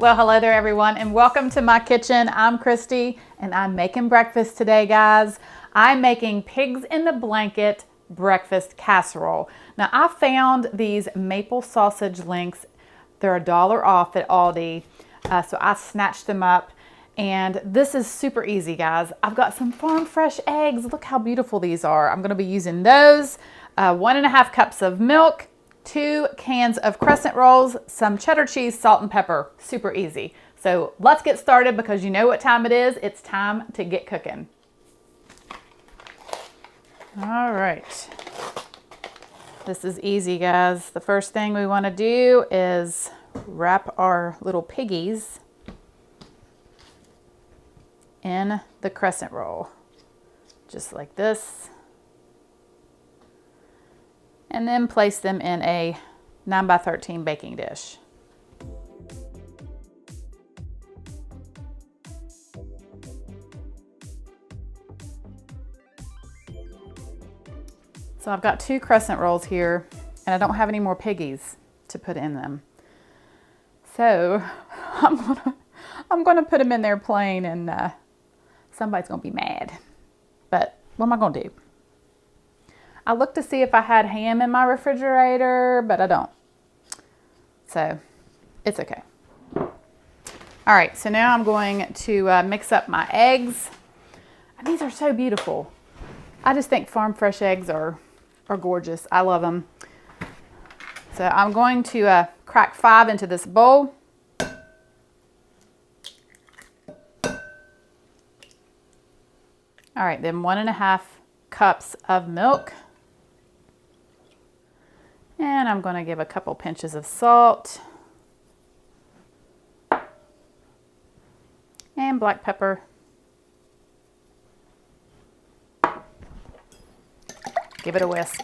Well, hello there everyone and welcome to my kitchen. I'm Christy and I'm making breakfast today, guys. I'm making pigs in the blanket breakfast casserole. Now I found these maple sausage links. They're $1 off at Aldi. So I snatched them up and this is super easy, guys. I've got some farm fresh eggs. Look how beautiful these are. I'm gonna be using those. 1.5 cups of milk, 2 cans of crescent rolls, some cheddar cheese, salt and pepper. Super easy. So let's get started because you know what time it is. It's time to get cooking. All right. This is easy, guys. The first thing we want to do is wrap our little piggies in the crescent roll. Just like this. And then place them in a 9x13 baking dish. So I've got 2 crescent rolls here and I don't have any more piggies to put in them. So I'm gonna put them in there plain and somebody's gonna be mad. But what am I gonna do? I looked to see if I had ham in my refrigerator, but I don't. So it's okay. All right, so now I'm going to mix up my eggs. And these are so beautiful. I just think farm fresh eggs are gorgeous. I love them. So I'm going to crack 5 into this bowl. All right, then 1.5 cups of milk. And I'm going to give a couple pinches of salt and black pepper. Give it a whisk.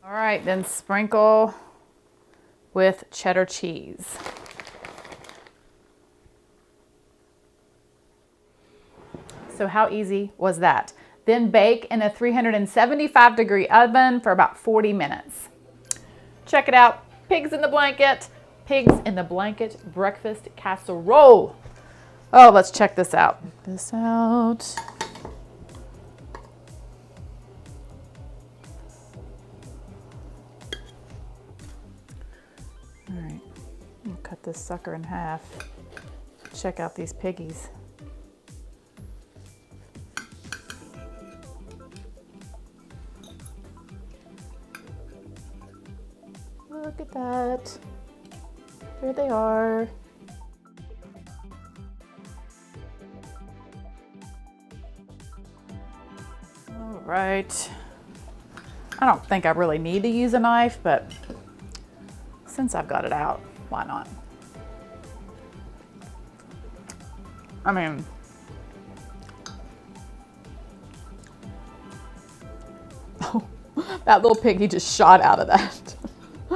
All right, then sprinkle with cheddar cheese. So how easy was that? Then bake in a 375-degree oven for about 40 minutes. Check it out, pigs in the blanket breakfast casserole. Oh, let's check this out. All right, I'll cut this sucker in half. Check out these piggies. Look at that. There they are. All right. I don't think I really need to use a knife, but since I've got it out, why not? I mean, oh, that little piggy just shot out of that.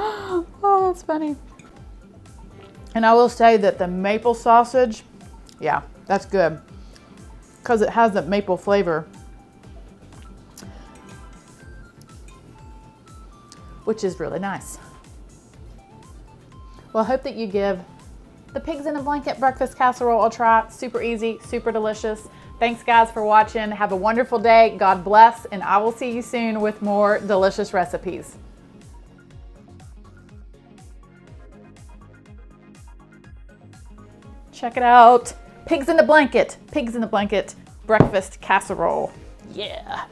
Oh, that's funny. And I will say that the maple sausage, yeah, that's good because it has that maple flavor, which is really nice. Well, I hope that you give the pigs in a blanket breakfast casserole a try. Super easy, super delicious. Thanks guys for watching. Have a wonderful day. God bless, and I will see you soon with more delicious recipes. Check it out. Pigs in the blanket breakfast casserole. Yeah.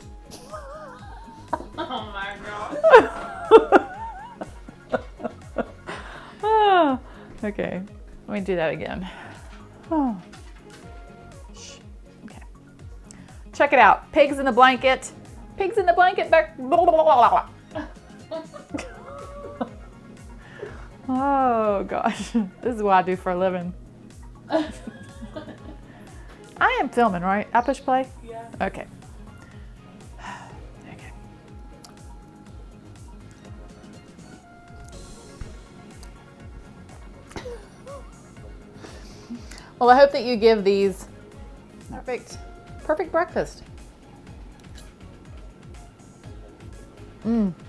Oh my God. Oh, okay, let me do that again. Oh. Okay. Check it out. Pigs in the blanket back. Oh gosh, this is what I do for a living. I am filming, right? I push play? Yeah. Okay. Okay. Well, I hope that you give these perfect breakfast. Mmm.